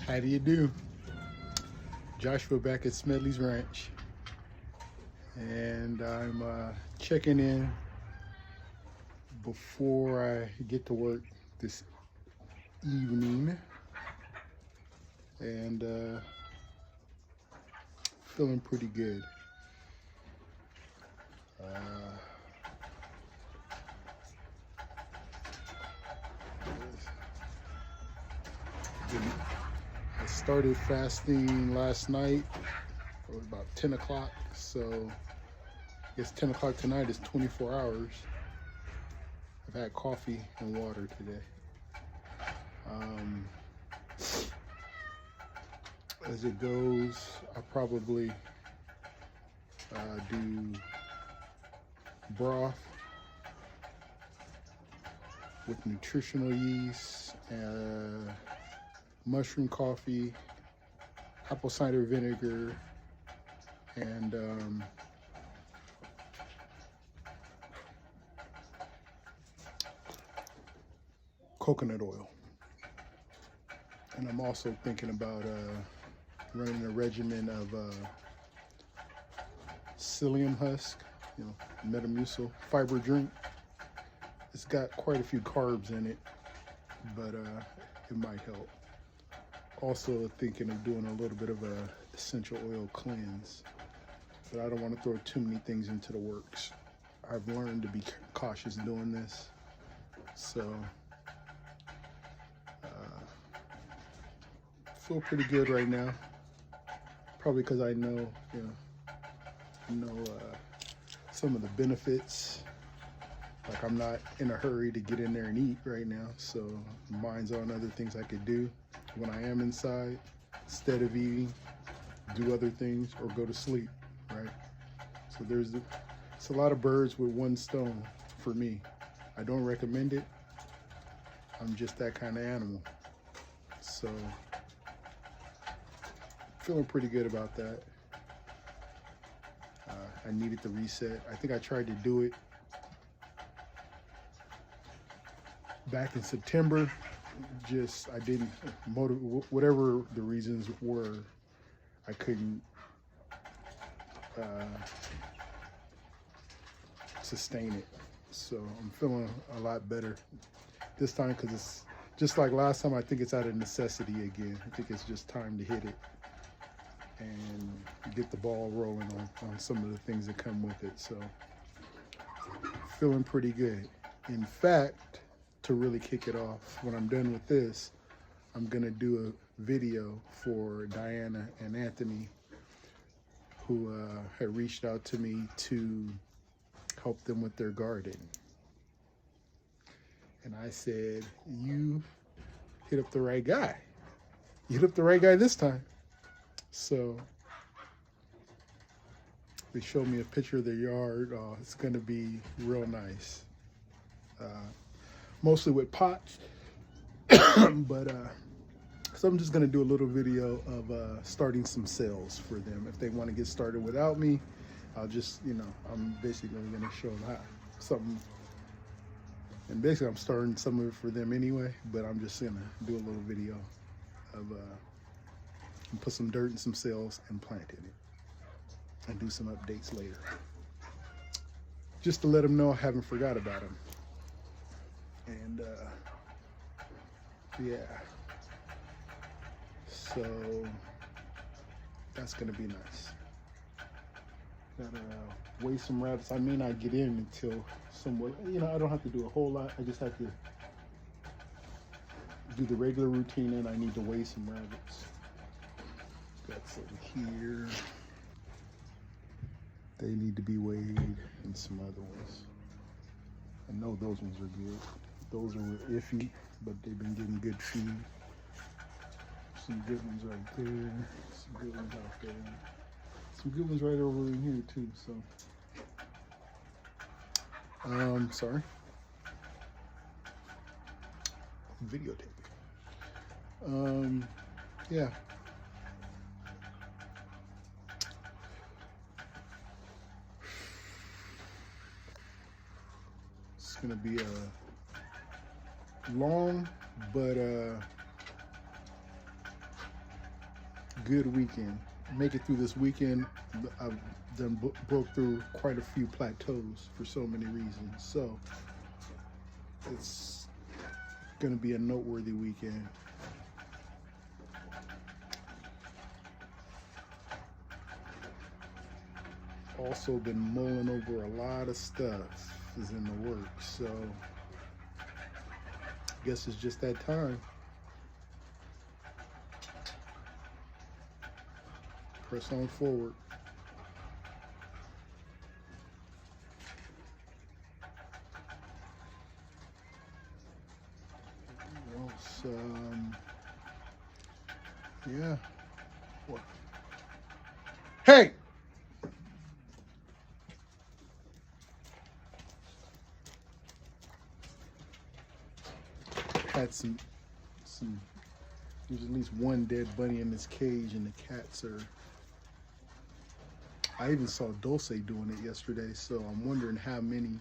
How do you do? Joshua back at Smedley's Ranch, and I'm checking in before I get to work this evening, and feeling pretty good. I started fasting last night. It was about 10 o'clock, so it's 10 o'clock tonight. It's 24 hours. I've had coffee and water today. As it goes, I'll probably do broth with nutritional yeast, mushroom coffee, apple cider vinegar, and coconut oil. And I'm also thinking about running a regimen of psyllium husk, Metamucil fiber drink. It's got quite a few carbs in it, but it might help. Also thinking of doing a little bit of a essential oil cleanse, but I don't want to throw too many things into the works. I've learned to be cautious doing this, so feel pretty good right now. Probably because I know, some of the benefits. Like, I'm not in a hurry to get in there and eat right now, so mind's on other things I could do when I am inside. Instead of eating, do other things or go to sleep, right? So it's a lot of birds with one stone for me. I don't recommend it. I'm just that kind of animal. So feeling pretty good about that. I needed the reset. I think I tried to do it back in September. I didn't whatever the reasons were, I couldn't sustain it. So I'm feeling a lot better this time, because it's just like last time. I think it's out of necessity again. I think it's just time to hit it and get the ball rolling on some of the things that come with it. So feeling pretty good. In fact, to really kick it off, when I'm done with this, I'm gonna do a video for Diana and Anthony, who had reached out to me to help them with their garden. And I said, you hit up the right guy. You hit up the right guy this time. So they showed me a picture of their yard. Oh, it's gonna be real nice. Mostly with pots, but so I'm just gonna do a little video of starting some sales for them. If they want to get started without me, I'll just, I'm basically gonna show them something. And basically I'm starting some of it for them anyway, but I'm just gonna do a little video of and put some dirt and some sales and plant in it, and do some updates later, just to let them know I haven't forgot about them. And yeah, so that's gonna be nice. Gotta weigh some rabbits. I may not get in until somewhat, I don't have to do a whole lot. I just have to do the regular routine, and I need to weigh some rabbits. Got some here. They need to be weighed, and some other ones. I know those ones are good. Those are iffy, but they've been getting good feed. Some good ones right there. Some good ones out there. Some good ones right over in here too. So, sorry. Videotape. Yeah. It's gonna be a long but good weekend. Make it through this weekend. I've done broke through quite a few plateaus for so many reasons. So it's going to be a noteworthy weekend. Also been mulling over a lot of stuff is in the works. So I guess it's just that time. Press on forward. Yeah. What? Hey! Had some, there's at least one dead bunny in this cage, and the cats are, I even saw Dulce doing it yesterday, so I'm wondering how many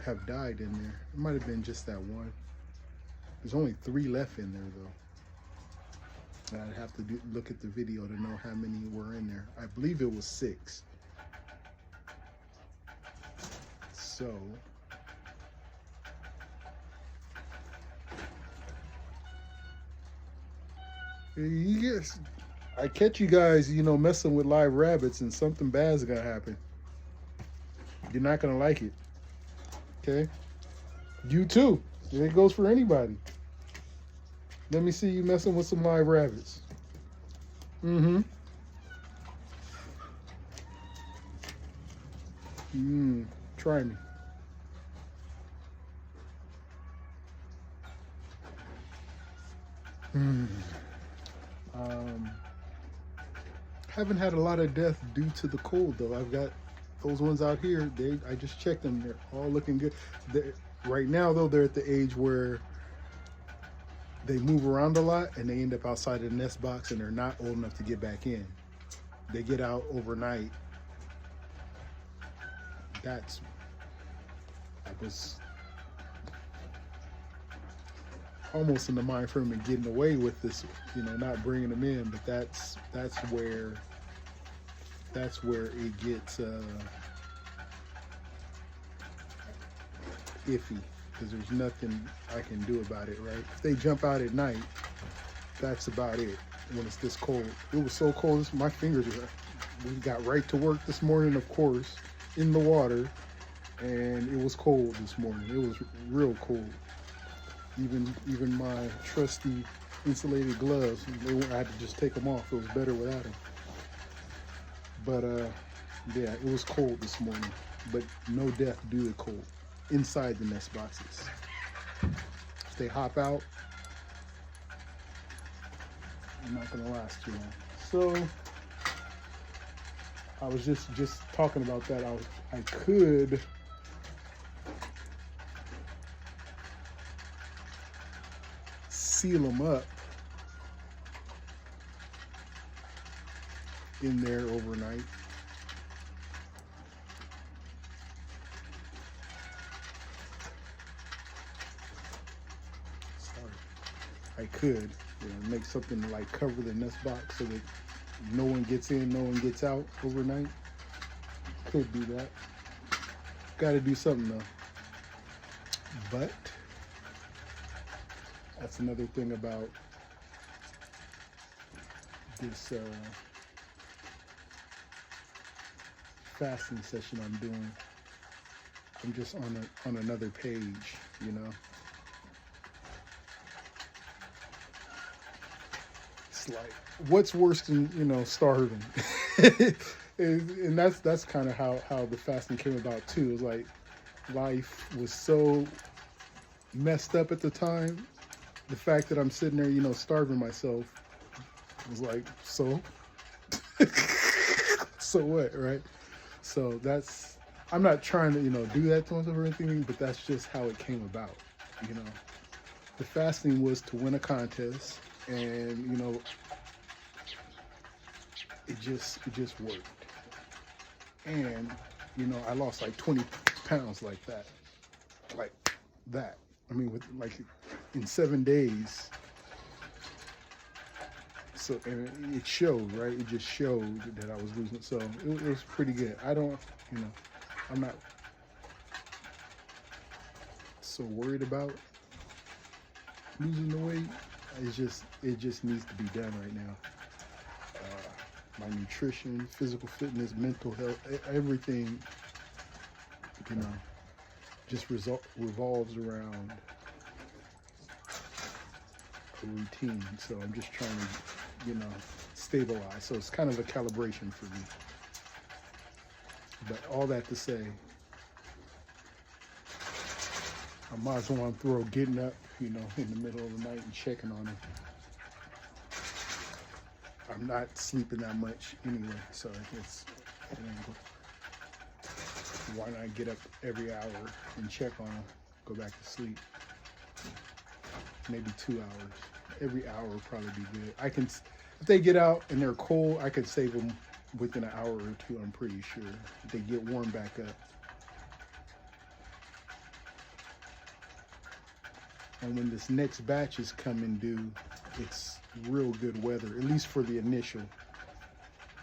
have died in there. It might have been just that one. There's only 3 left in there, though. And I'd have to look at the video to know how many were in there. I believe it was 6. So yes, I catch you guys, you know, messing with live rabbits, and something bad's gonna happen. You're not gonna like it. Okay? You too. It goes for anybody. Let me see you messing with some live rabbits. Try me. Haven't had a lot of death due to the cold, though. I've got those ones out here. I just checked them. They're all looking good. Right now, though, they're at the age where they move around a lot and they end up outside of the nest box, and they're not old enough to get back in. They get out overnight. I was almost in the mind frame of getting away with this, you know, not bringing them in, but that's where it gets iffy, because there's nothing I can do about it, right? If they jump out at night, that's about it. When it's this cold, it was so cold, my fingers we got right to work this morning, of course, in the water, and it was cold this morning. It was real cold. Even my trusty insulated gloves, I had to just take them off. It was better without them. But yeah, it was cold this morning, but no death due to cold inside the nest boxes. If they hop out, I'm not gonna last too long. So I was just talking about that. I could seal them up in there overnight. Sorry. I could, make something to like cover the nest box so that no one gets in, no one gets out overnight. Could do that. Got to do something though. But that's another thing about this fasting session I'm doing. I'm just on another page, you know. It's like, what's worse than, you know, starving? And that's kind of how the fasting came about too. It was like life was so messed up at the time. The fact that I'm sitting there, you know, starving myself was like, so? So what, right? So I'm not trying to, you know, do that to myself or anything, but that's just how it came about, you know. The fasting was to win a contest, and, you know, it just worked. And, you know, I lost like 20 pounds like that. I mean, with like in 7 days, So, and it showed, right? It just showed that I was losing. So it was pretty good. I don't, you know, I'm not so worried about losing the weight. It just needs to be done right now. My nutrition, physical fitness, mental health, everything, you know, just revolves around a routine. So I'm just trying to, you know, stabilize. So it's kind of a calibration for me. But all that to say, I might as well throw getting up, you know, in the middle of the night and checking on him. I'm not sleeping that much anyway, so it's, you know, why not get up every hour and check on them, go back to sleep. Maybe 2 hours. Every hour would probably be good. I can, if they get out and they're cold, I could save them within an hour or two, I'm pretty sure. If they get warm back up. And when this next batch is coming due, it's real good weather, at least for the initial.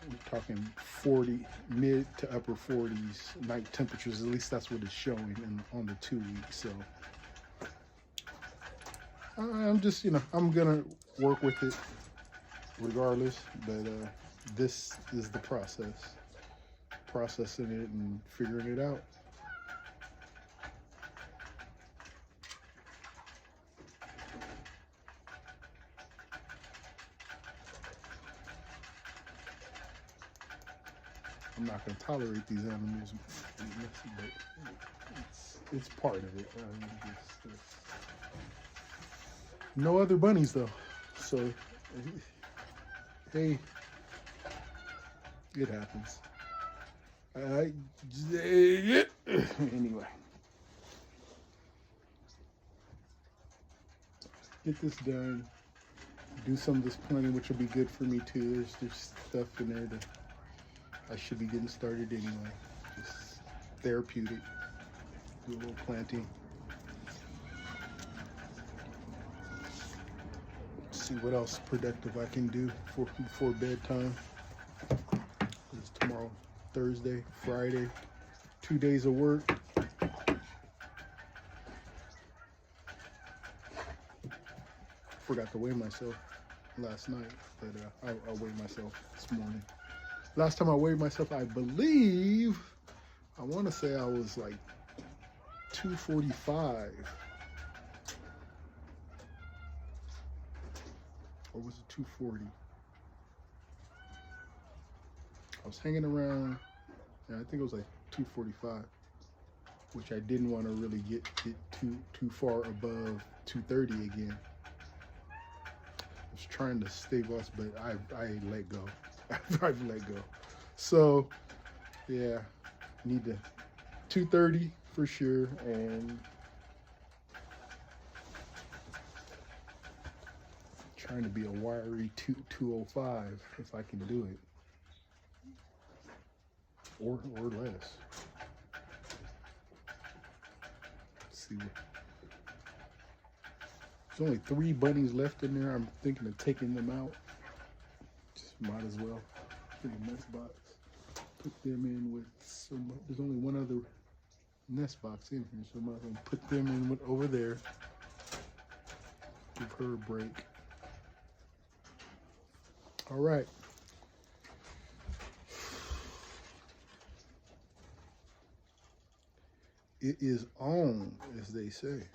We're talking 40, mid to upper 40s night temperatures. At least that's what it's showing on the 2 weeks. So I'm just, you know, I'm gonna work with it regardless. But this is the processing it and figuring it out. I'm not going to tolerate these animals, but it's part of it. No other bunnies though, so hey, it happens. Anyway, get this done. Do some of this planting, which will be good for me too. There's stuff in there that I should be getting started anyway. Just therapeutic. Do a little planting. See what else productive I can do before bedtime. It's tomorrow, Thursday, Friday, 2 days of work. Forgot to weigh myself last night, but I'll weigh myself this morning. Last time I weighed myself, I believe, I want to say I was like 245. Or was it 240? I was hanging around, yeah, I think it was like 245, which I didn't want to really get too far above 230 again. I was trying to stay lost, but I let go. I've let go. So yeah, need to 230 for sure, and trying to be a wiry 205 if I can do it, or less. Let's see what. There's only 3 bunnies left in there. I'm thinking of taking them out. Just might as well. In the nest box. Put them in with some. There's only one other nest box in here, so I might as well put them in with over there. Give her a break. All right. It is on, as they say.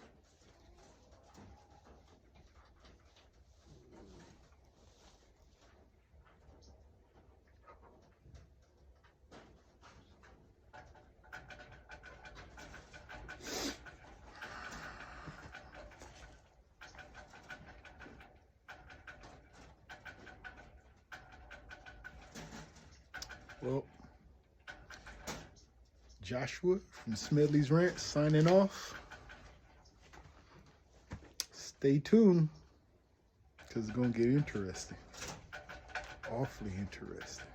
Well, Joshua from Smedley's Ranch signing off. Stay tuned, because it's going to get interesting. Awfully interesting.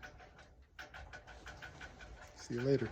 See you later.